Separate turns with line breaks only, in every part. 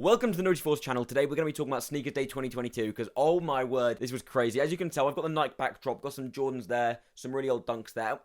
Welcome to the Noti Force channel. Today we're going to be talking about Sneakers Day 2022 because, oh my word, this was crazy. As you can tell, I've got the Nike backdrop, got some Jordans there, some really old Dunks there.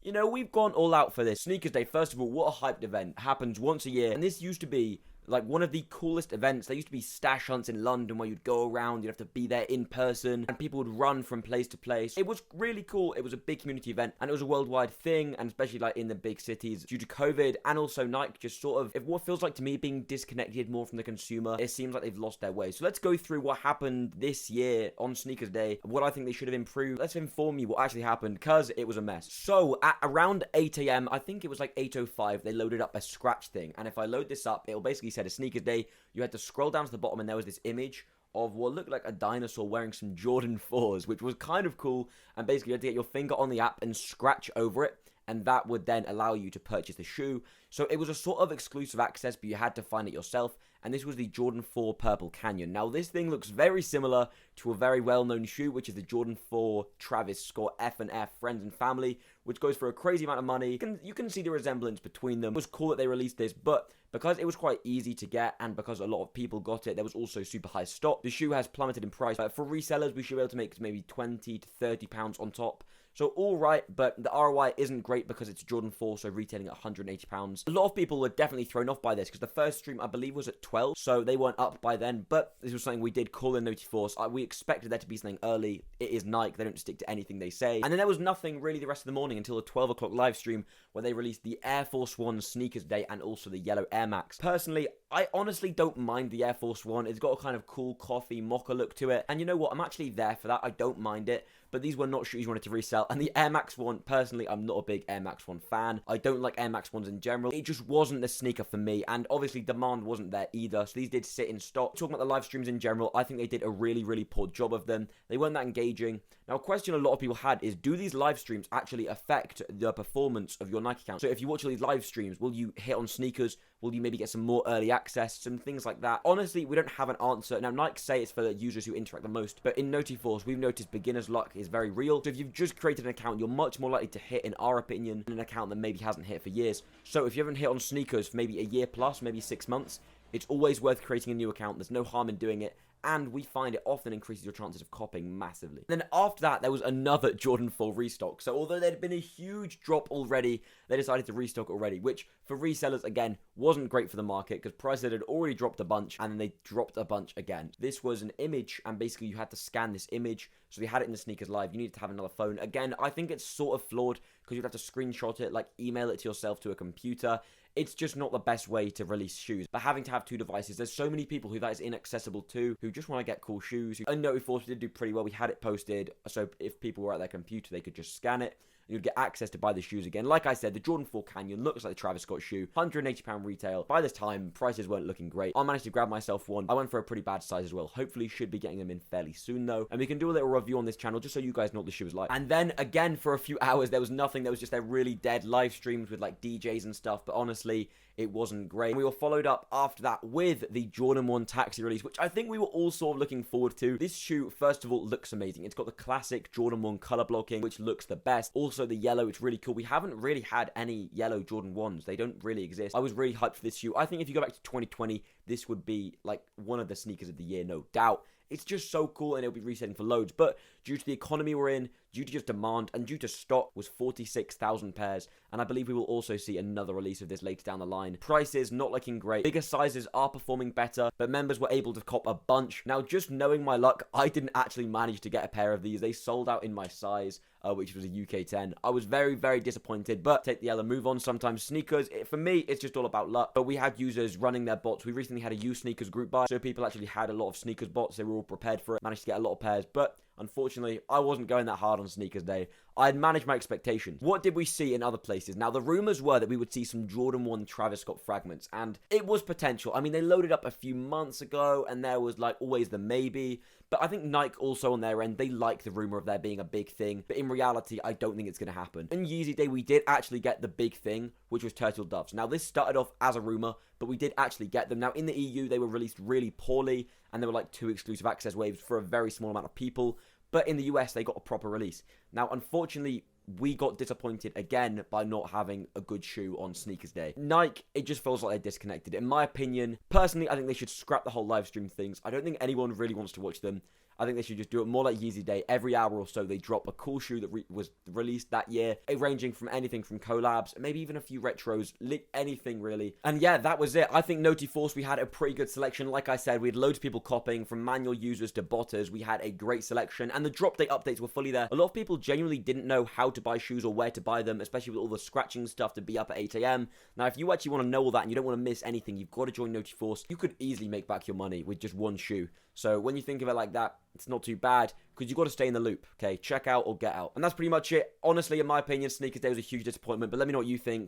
You know, we've gone all out for this. Sneakers Day, first of all, what a hyped event. Happens once a year, and this used to be one of the coolest events. There used to be stash hunts in London where you'd go around, you'd have to be there in person, and people would run from place to place. It was really cool. It was a big community event, and it was a worldwide thing, and especially in the big cities due to COVID, and also Nike just sort of, what feels like to me, being disconnected more from the consumer. It seems like they've lost their way. So let's go through what happened this year on Sneakers Day, what I think they should have improved. Let's inform you what actually happened, because it was a mess. So at around 8 a.m, I think it was like 8:05, they loaded up a scratch thing, and if I load this up, it'll basically say a Sneakers Day. You had to scroll down to the bottom, and there was this image of what looked like a dinosaur wearing some Jordan 4s, which was kind of cool. And basically, you had to get your finger on the app and scratch over it, and that would then allow you to purchase the shoe. So it was a sort of exclusive access, but you had to find it yourself. And this was the Jordan 4 Purple Canyon. Now, this thing looks very similar to a very well-known shoe, which is the Jordan 4 Travis Scott F&F Friends and Family, which goes for a crazy amount of money. You can see the resemblance between them. It was cool that they released this, but because it was quite easy to get and because a lot of people got it, there was also super high stock. The shoe has plummeted in price. For resellers, we should be able to make maybe 20 to 30 pounds on top. So all right, but the ROI isn't great because it's Jordan 4, so retailing at 180 pounds. A lot of people were definitely thrown off by this because the first stream, I believe, was at 12, so they weren't up by then. But this was something we did call in Noti Force. We expected there to be something early. It is Nike. They don't stick to anything they say. And then there was nothing really the rest of the morning until the 12 o'clock live stream where they released the Air Force 1 Sneakers Day and also the yellow Air Max. Personally, I honestly don't mind the Air Force 1. It's got a kind of cool coffee mocha look to it. And you know what? I'm actually there for that. I don't mind it. But these were not shoes you wanted to resell. And the Air Max 1, personally, I'm not a big Air Max 1 fan. I don't like Air Max 1s in general. It just wasn't the sneaker for me. And obviously, demand wasn't there either. So these did sit in stock. Talking about the live streams in general, I think they did a really, really poor job of them. They weren't that engaging. Now, a question a lot of people had is, do these live streams actually affect the performance of your Nike account? So if you watch all these live streams, will you hit on sneakers? Will you maybe get some more early access? Some things like that. Honestly, we don't have an answer. Now, Nike say it's for the users who interact the most. But in Noti Force, we've noticed beginner's luck is very real. So if you've just created an account, you're much more likely to hit, in our opinion, an account that maybe hasn't hit for years. So if you haven't hit on sneakers for maybe a year plus, maybe 6 months, it's always worth creating a new account. There's no harm in doing it. And we find it often increases your chances of copying massively. Then after that, there was another Jordan 4 restock. So although there had been a huge drop already, they decided to restock already, which for resellers, again, wasn't great for the market because prices had already dropped a bunch and then they dropped a bunch again. This was an image and basically you had to scan this image. So we had it in the Sneakers Live. You needed to have another phone. Again, I think it's sort of flawed because you'd have to screenshot it, email it to yourself to a computer. It's just not the best way to release shoes. But having to have two devices, there's so many people who that is inaccessible to, who just want to get cool shoes. And Noti Force did do pretty well. We had it posted, so if people were at their computer, they could just scan it. You'd get access to buy the shoes again. Like I said, the Jordan 4 Canyon looks like the Travis Scott shoe. £180 retail. By this time, prices weren't looking great. I managed to grab myself one. I went for a pretty bad size as well. Hopefully, should be getting them in fairly soon, though. And we can do a little review on this channel just so you guys know what the shoe is like. And then, again, for a few hours, there was nothing. There was just their really dead live streams with, DJs and stuff. But honestly, it wasn't great. We were followed up after that with the Jordan 1 Taxi release, which I think we were all sort of looking forward to. This shoe, first of all, looks amazing. It's got the classic Jordan 1 color blocking, which looks the best. Also, the yellow, it's really cool. We haven't really had any yellow Jordan 1s. They don't really exist. I was really hyped for this shoe. I think if you go back to 2020, this would be one of the sneakers of the year, no doubt. It's just so cool and it'll be reselling for loads. But due to the economy we're in, due to just demand, and due to stock, was 46,000 pairs. And I believe we will also see another release of this later down the line. Prices not looking great. Bigger sizes are performing better, but members were able to cop a bunch. Now, just knowing my luck, I didn't actually manage to get a pair of these. They sold out in my size, which was a UK 10. I was very, very disappointed, but take the L and move on. Sometimes sneakers, for me, it's just all about luck. But we had users running their bots. We recently had a used sneakers group buy, so people actually had a lot of sneakers bots. They were all prepared for it, managed to get a lot of pairs, but unfortunately, I wasn't going that hard on Sneakers Day. I had managed my expectations. What did we see in other places? Now, the rumors were that we would see some Jordan 1 Travis Scott fragments, and it was potential. I mean, they loaded up a few months ago, and there was, always the maybe. But I think Nike also on their end, they like the rumor of there being a big thing. But in reality, I don't think it's going to happen. On Yeezy Day, we did actually get the big thing, which was Turtle Doves. Now, this started off as a rumor, but we did actually get them. Now, in the EU, they were released really poorly, and there were 2 exclusive access waves for a very small amount of people. But in the US, they got a proper release. Now, unfortunately, we got disappointed again by not having a good shoe on Sneakers Day. Nike, it just feels like they're disconnected. In my opinion, personally, I think they should scrap the whole live stream things. I don't think anyone really wants to watch them. I think they should just do it more like Yeezy Day. Every hour or so, they drop a cool shoe that was released that year, ranging from anything from collabs, maybe even a few retros, anything really. And yeah, that was it. I think Noti Force, we had a pretty good selection. Like I said, we had loads of people copying, from manual users to botters. We had a great selection, and the drop date updates were fully there. A lot of people genuinely didn't know how to buy shoes or where to buy them, especially with all the scratching stuff to be up at 8 a.m. Now, if you actually want to know all that and you don't want to miss anything, you've got to join Noti Force. You could easily make back your money with just one shoe. So when you think of it like that, it's not too bad, because you've got to stay in the loop, okay? Check out or get out. And that's pretty much it. Honestly, in my opinion, Sneakers Day was a huge disappointment, but let me know what you think.